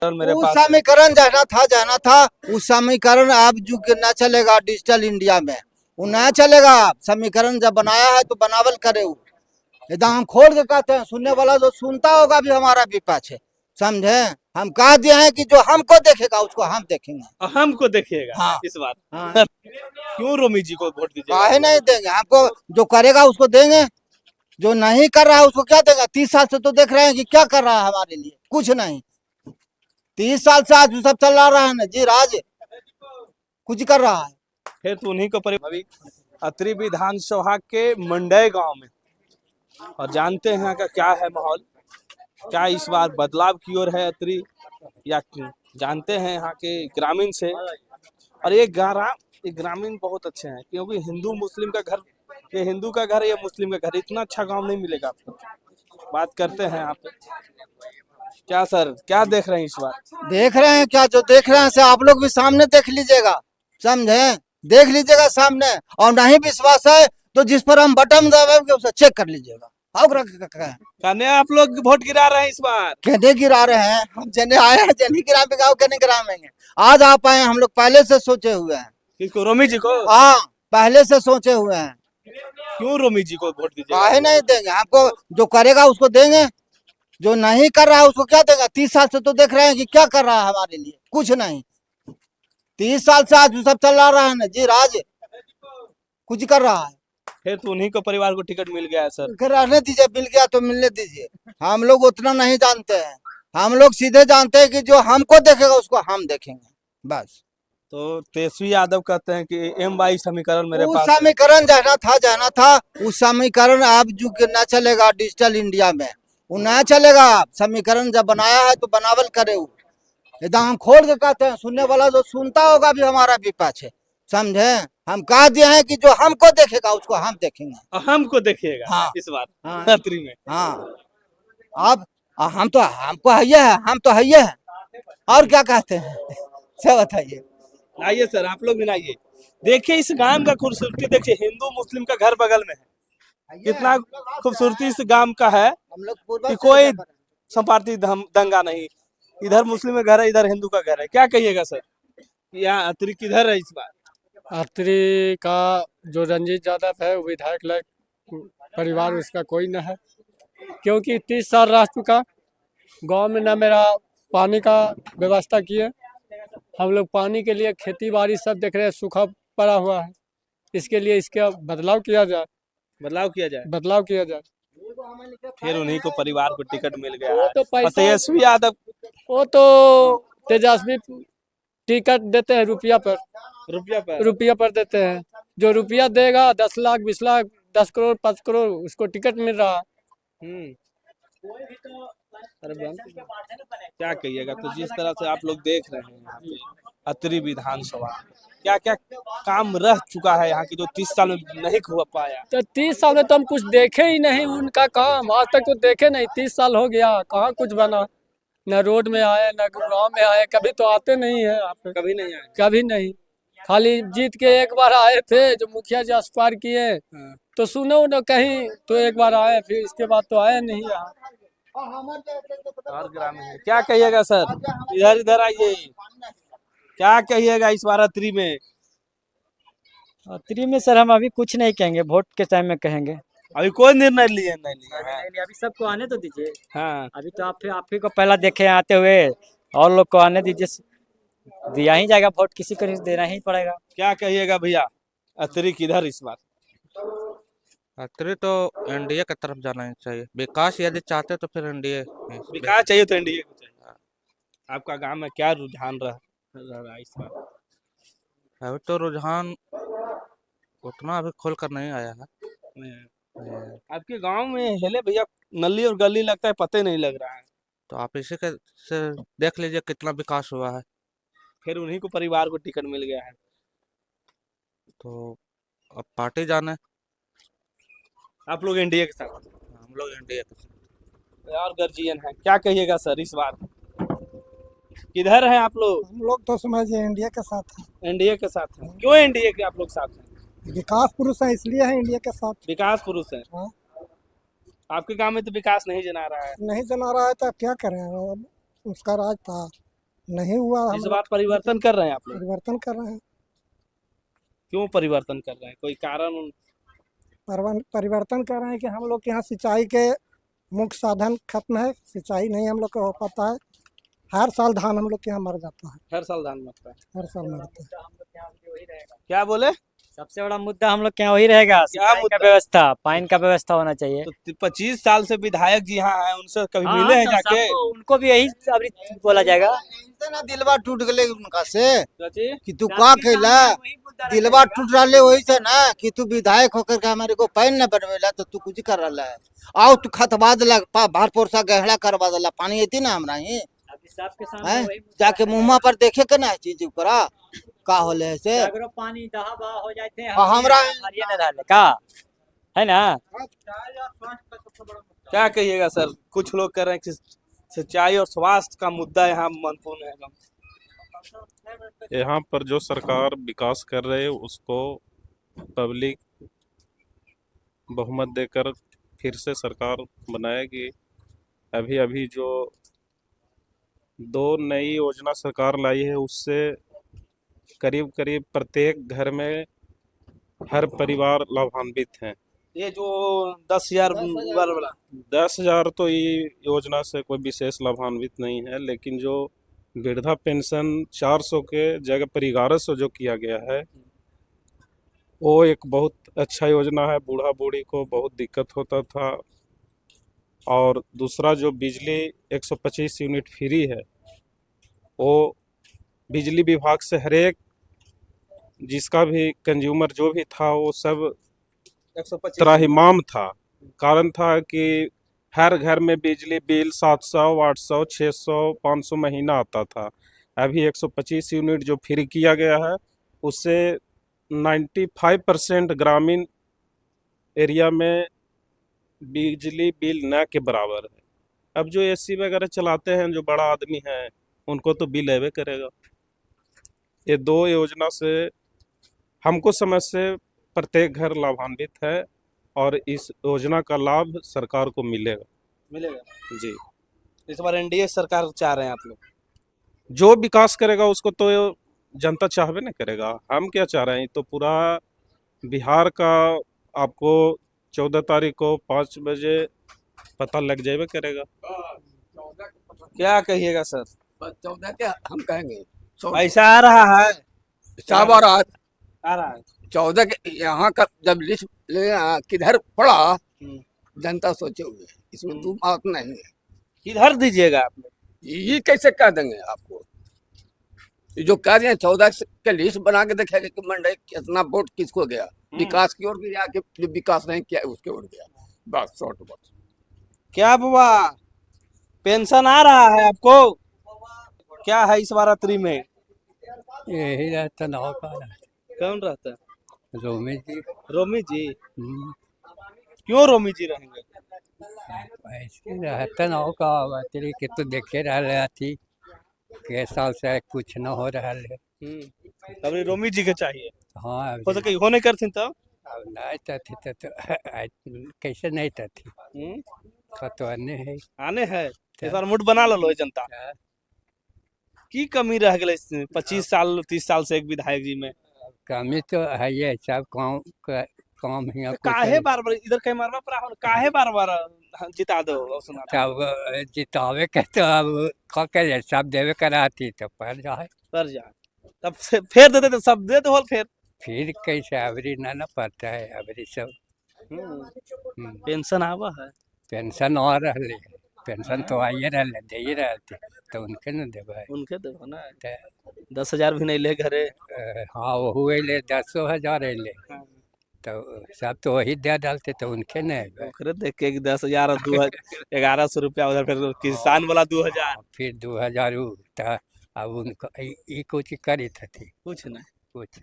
मेरे उस पास समीकरण जाना था उस समीकरण अब जो ना चलेगा डिजिटल इंडिया में, वो ना चलेगा। समीकरण जब बनाया है तो बनावल करे वो एकदम हम खोल के कहते हैं, सुनने वाला जो सुनता होगा भी हमारा भी पाछे, समझे। हम कह दिए हैं कि जो हमको देखेगा उसको हम देखेंगे। हमको देखिएगा हाँ इस बार। हाँ, क्यों रोमी जी को वोट दीजिएगा? काहे नहीं देंगे, हमको जो करेगा उसको देंगे, जो नहीं कर रहा है उसको क्या देगा। 30 साल से तो देख रहे हैं कि क्या कर रहा है हमारे लिए, कुछ नहीं। 30 साल से आज सब चला रहा है ना जी राज, कुछ कर रहा है। फिर तो उन्हीं को अभी अत्रि विधानसभा के मंडई गांव में, और जानते हैं यहाँ का क्या है माहौल, क्या इस बार बदलाव की ओर है अत्रि या क्यों, जानते हैं यहाँ के ग्रामीण से। और ये ग्रामीण बहुत अच्छे हैं, क्योंकि हिंदू मुस्लिम का घर, ये हिंदू का घर है, ये मुस्लिम का घर, इतना अच्छा गांव नहीं मिलेगा आपको। बात करते हैं आप। क्या सर, क्या देख रहे हैं इस बार? देख रहे हैं क्या, जो देख रहे हैं से आप लोग भी सामने देख लीजिएगा, समझे। देख लीजिएगा सामने, और नहीं विश्वास है तो जिस पर हम बटन दबाएंगे उसे चेक कर लीजिएगा। कहने आप लोग वोट गिरा रहे हैं इस बार? कहने गिरा रहे हैं, हम जने आए हैं जने गिराएंगे, कहने गिराएंगे। आज आप आए, हम लोग पहले से सोचे हुए हैं। किसको, रोमी जी को? हाँ, पहले से सोचे हुए हैं। क्यों रोमी जी को वोट दीजिएगा? काहे नहीं देंगे, हमको जो करेगा उसको देंगे, जो नहीं कर रहा है उसको क्या देगा। 30 साल से तो देख रहे हैं कि क्या कर रहा है हमारे लिए, कुछ नहीं। 30 साल से आज सब चला रहा है ना जी राज, कुछ कर रहा है। फिर तो उन्हीं को परिवार को टिकट मिल गया है सर। फिर रहने दीजिए, मिल गया तो मिलने दीजिए। हम लोग उतना नहीं जानते हैं, हम लोग सीधे जानते हैं कि जो हमको देखेगा उसको हम देखेंगे, बस। तो तेजस्वी यादव कहते हैं कि M22 समीकरण मेरे उस पास है। समीकरण जाना था उस समीकरण अब जो ना चलेगा डिजिटल इंडिया में, वो ना चलेगा। समीकरण जब बनाया है तो बनावल करे वो एकदम हम खोल के कहते हैं, सुनने वाला जो सुनता होगा भी हमारा भी पाछे, समझे। हम कह दिए हैं कि जो हमको देखेगा उसको हम देखेंगे। हमको देखिएगा हाँ इस बार हाँ अत्रि में। हाँ। अब हम तो हमको है, हम तो है, और क्या कहते हैं सब बताइए। आइए सर, आप लोग भी आइए, देखिए इस गांव का खूबसूरती, देखिए हिंदू मुस्लिम का घर बगल में है, कितना खूबसूरती इस गांव का है हम लोग कि कोई संपार्टी दंगा नहीं। इधर मुस्लिम का घर है, इधर हिंदू का घर है। क्या कहिएगा सर, यहाँ अत्रि किधर है इस बार? अत्रि का जो रंजीत यादव है वो विधायक लायक परिवार उसका कोई न है, क्योंकि 30 साल रह चुका गांव में, न मेरा पानी का व्यवस्था किए। हम लोग पानी के लिए खेती बाड़ी सब देख रहे हैं, सूखा पड़ा हुआ है। इसके लिए इसका बदलाव किया जाए, बदलाव किया जाए। फिर उन्हीं को परिवार को टिकट मिल गया वो है। तो और पैसा, तेजस्वी यादव, वो तो तेजस्वी टिकट देते हैं रुपया पर देते हैं। जो रुपया देगा 10 लाख 20 लाख 10 करोड़ 5 करोड़ उसको टिकट मिल रहा है। अरे क्या कहिएगा। तो जिस तरह से आप लोग देख रहे हैं यहाँ पे अत्रि विधानसभा, क्या क्या काम रह चुका है यहाँ की, जो 30 साल में नहीं हो पाया। तो 30 साल में तो हम कुछ देखे ही नहीं उनका काम, आज तक तो देखे नहीं। 30 साल हो गया, कहाँ कुछ बना, न रोड में आए न गाँव में आए, कभी तो आते नहीं है आप, कभी नहीं आए। कभी नहीं। खाली जीत के एक बार आए थे, जो मुखिया जी अस्पार किए तो सुनो न कहीं, तो एक बार आए, फिर इसके बाद तो आए नहीं यहाँ। और ग्रामीण है, क्या कहिएगा सर, इधर इधर आइए, क्या कहिएगा इस बार अत्रि में? अत्रि में सर हम अभी कुछ नहीं कहेंगे, वोट के टाइम में कहेंगे। अभी कोई निर्णय लिए नहीं है? अभी सबको आने तो दीजिए। हाँ, अभी तो आप ही को पहला देखे आते हुए, और लोग को आने दीजिए। दिया ही जाएगा वोट, किसी को देना ही पड़ेगा। क्या कहिएगा भैया, अत्रि किधर इस बार? अत्रि तो एनडीए की तरफ जाना चाहिए। विकास यदि चाहते तो फिर एनडीए। विकास चाहिए तो एनडीए को चाहिए। आपका गांव में क्या रुझान रहा इस बार? अभी तो रुझान उतना अभी खोल कर नहीं आया है। आपके गांव में हेले भैया, नली और गली लगता है पते नहीं लग रहा है। तो आप इसी के से देख लीजिए कितना विकास हुआ है। फिर उन्हीं को परिवार को टिकट मिल गया है। तो अब पार्टी जाने। आप लोग एनडीए के साथ? हम लोग एनडीए के साथ। और गर्जियन है, क्या कहिएगा सर इस बार, किधर है आप लोग? हम लोग तो समझिए इंडिया के साथ हैं। एनडीए के साथ हैं। क्यों एनडीए के आप लोग साथ हैं? विकास पुरुष है इसलिए है इंडिया के साथ। विकास पुरुष है। हाँ। आपके गांव में तो विकास नहीं जना रहा है। नहीं जना रहा है तो अब क्या करें, उसका राज था। नहीं हुआ। हम इस लोग बार परिवर्तन कर रहे हैं आप लोग? परिवर्तन कर रहे हैं। क्यों परिवर्तन कर रहे हैं, कोई कारण? परिवर्तन कर रहे हैं कि हम लोग के यहाँ सिंचाई के मुख्य साधन खत्म है, सिंचाई नहीं हम लोग को हो पाता है। हर साल धान हम लोग के यहाँ मर जाता है, हर साल धान मरता है? हर साल मरता है। क्या बोले? सबसे बड़ा मुद्दा हम लोग के यहाँ वही रहेगा, सिंचाई का मुद्दा? व्यवस्था, पानी का व्यवस्था होना चाहिए। तो 25 साल से विधायक जी यहाँ हैं, उनसे कभी हाँ, मिले हैं तो जाके? सबको उनको भी यही अभी बोला जाएगा इनसे ना दिलवा टूट गए उनका से चाची, कि तू का कैला, दिलवा टूट रहा वही से ना कि तू विधायक होकर के हमारे को पैन न बनवेला तो तू कुछ कर रहा है। आओ तू खतवा दिला, भार पोरसा गहरा करवा दिला, पानी आती ना हमरा ही अभी सबके सामने हैं? वही मुद्दा जाके है। मुँह पर देखे के ना चीज ऊपरा का होले से अगर पानी दहा बहा हो जाते हैं, हाँ, हमरा हरियाणा डाले का है ना। क्या कहिएगा सर? कुछ लोग कह रहे हैं कि सिंचाई और स्वास्थ्य का मुद्दा यहाँ महत्वपूर्ण है। यहाँ पर जो सरकार विकास कर रहे है उसको पब्लिक बहुमत देकर फिर से सरकार बनाएगी। अभी अभी जो 2 नई योजना सरकार लाई है उससे करीब करीब प्रत्येक घर में हर परिवार लाभान्वित हैं। ये जो 10,000 वाला 10,000 तो ये योजना से कोई विशेष लाभान्वित नहीं है, लेकिन जो वृद्धा पेंशन 400 के जगह पर 1100 जो किया गया है वो एक बहुत अच्छा योजना है। बूढ़ा बूढ़ी को बहुत दिक्कत होता था। और दूसरा जो बिजली 125 यूनिट फ्री है वो बिजली विभाग से हर एक जिसका भी कंज्यूमर जो भी था वो सब 125 त्राहिमाम था। कारण था कि हर घर में बिजली बिल 700, 800, 600, 500 महीना आता था। अभी 125 यूनिट जो फ्री किया गया है उससे 95% ग्रामीण एरिया में बिजली बिल न के बराबर है। अब जो एसी वगैरह चलाते हैं जो बड़ा आदमी है उनको तो बिल आवे करेगा। ये 2 योजना से हमको समझ से प्रत्येक घर लाभान्वित है और इस योजना का लाभ सरकार को मिलेगा जी। इस बार एनडीए सरकार चाह रहे हैं आप लोग? जो विकास करेगा उसको तो जनता चाहबे नहीं करेगा। हम क्या चाह रहे हैं, तो पूरा बिहार का आपको 14 तारीख को 5 बजे पता लग जाए करेगा। क्या कहिएगा सर? 14 क्या हम कहेंगे, पैसा आ रहा है? सब आ रहा है। आ रहा है। 14 के यहाँ का जब लिस्ट किधर पड़ा जनता सोचे हुए, इसमें दो बात नहीं है। किधर दीजिएगा आप लोग? ये कैसे कह देंगे आपको? ये जो कह रहे हैं 14 के लिस्ट बना के देखेगा कि मंडई कितना वोट किसको गया, विकास की ओर गया कि जो विकास नहीं किया उसके ओर गया। बस शॉर्ट बस। क्या बाबा, पेंशन आ रहा है आपको? क्या है इस बार अत्री में? यही रहता नाव का कौन रहता है? रोमी जी। रोमी जी? क्यों रोमी जी रहेंगे? ऐसे रहता नाव का तेरी के तो देखे रहा थी के साल से कुछ न हो रहा है। अभी रोमी जी के चाहिए। हाँ हो सके होने करथिन तो अब नहीं थी तो कैसे नहीं थी तो है आने है। इस बार मूड बना लो जनता की कमी रह गई 25 साल 30 साल से एक विधायक जी में। कमी तो है ये सब काम ही काहे बार बार इधर कहीं मारवा पड़ा हो, काहे बार बार जिता दो सुना तब जितावे के तो अब का करे सब देवे कराती तो पर जाए तब फिर देते तो सब दे दो फिर कैसे अबरी ना पड़ता है अबरी सब पेंशन आवा है। पेंशन आ रही है, पेंशन तो आइए रहे दे ही रहते तो उनके न देवे उनके देवो ना 10,000 भी नहीं ले घरे। हाँ वो ले 10,000 ले तो सब तो वही दे डालते तो उनके नहीं ओकरे देख के 10,000 और 1100 रुपया उधर फिर किसान वाला 2,000 फिर 2,000 अब उनको कुछ करी थी कुछ नहीं कुछ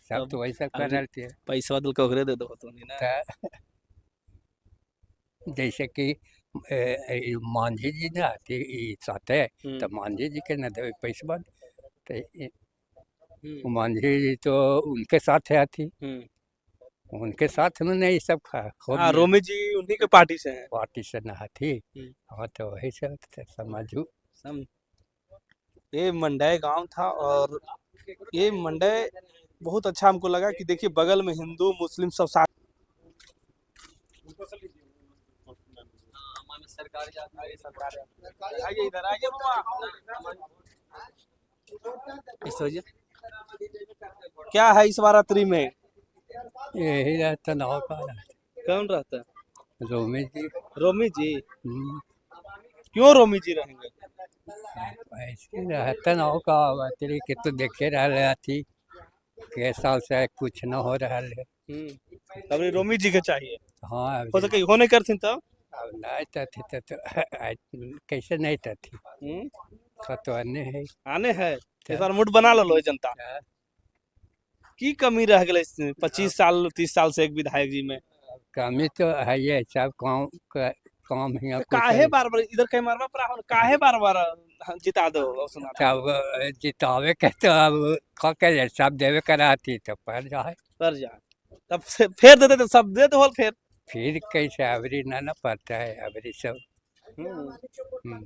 सब तो वैसा कर रहे थे। पैसा बदल के ओकरे दे दो तो नहीं ना। जैसे कि मांझी जी ना आती साथे तो मांझी जी के न दे पैसा तो मांझी जी तो उनके साथ आती उनके साथ में नहीं सब हाँ, रोमी जी उन्हीं के पार्टी से हैं। पार्टी से ना थी। हाँ तो वही से समझू ये मंडय गांव था और ये मंडय बहुत अच्छा हमको लगा कि देखिए बगल में हिंदू मुस्लिम सब साथ। आइए इधर आइए बाबा। इस वजह क्या है इस बारात्री में? यही रहता नाव का कौन रहता है? रोमी जी। रोमी जी। क्यों रोमी जी रहेंगे? ऐसे रहता नाव का बातरी के तो देखे रहा थी के साल से कुछ न हो रहा है। अभी रोमी जी के चाहिए। हाँ हो सके होने करथिन तब अब नहीं थी तो कैसे नहीं थी तो अन्य है आने है इस बार मुठ बना लो जनता की कमी रह गई 25 साल 30 साल से एक विधायक जी में। कमी तो है ये सब काम ही काहे बार बार इधर कहीं मारवा पड़ा हो काहे बार बार जिता दो सुना तब जितावे के तो अब के सब देवे कराती तो पर जाए तब से फेर देते तो सब दे दो फिर कैसे अबरी ना पड़ता है अबरी सब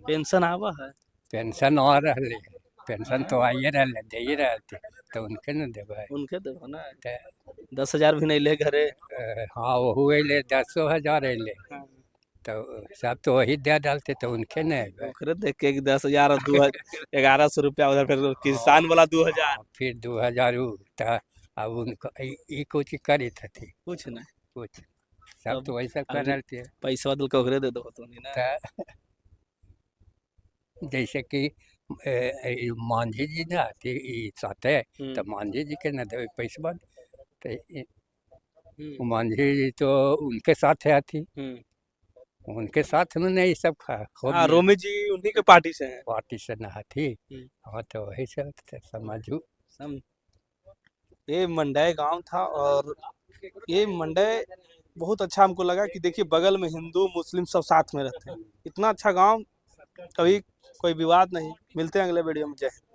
पेंशन आवा है पेंशन आ रही है पेंशन तो आइए रहे दे ही रहते तो उनके न देवे उनके देवो ना 10,000 भी नहीं ले घरे। हाँ वो ले 10,000 ले तो सब तो वही दे डालते तो उनके नहीं ओकरे देख के 10,000 और 1100 रुपया उधर फिर किसान वाला 2,000 फिर 2,000 अब उनको कुछ करी थी कुछ नहीं कुछ सब तो वैसा कर रहे थे पैसा दिल के दे दो तो नहीं ना। जैसे कि मांझी जी ना थी साथे तो मांझी जी के न दे पैसा तो मांझी जी तो उनके साथ आती उनके साथ में नहीं सब हाँ रोमी जी उन्हीं के पार्टी से हैं पार्टी से ना थी। हाँ तो वही सब समझू ये मंडय गांव था और ये मंडय बहुत अच्छा हमको लगा कि देखिए बगल में हिंदू मुस्लिम सब साथ में रहते हैं। इतना अच्छा गांव कभी कोई विवाद नहीं। मिलते हैं अगले वीडियो में। जय हिंद।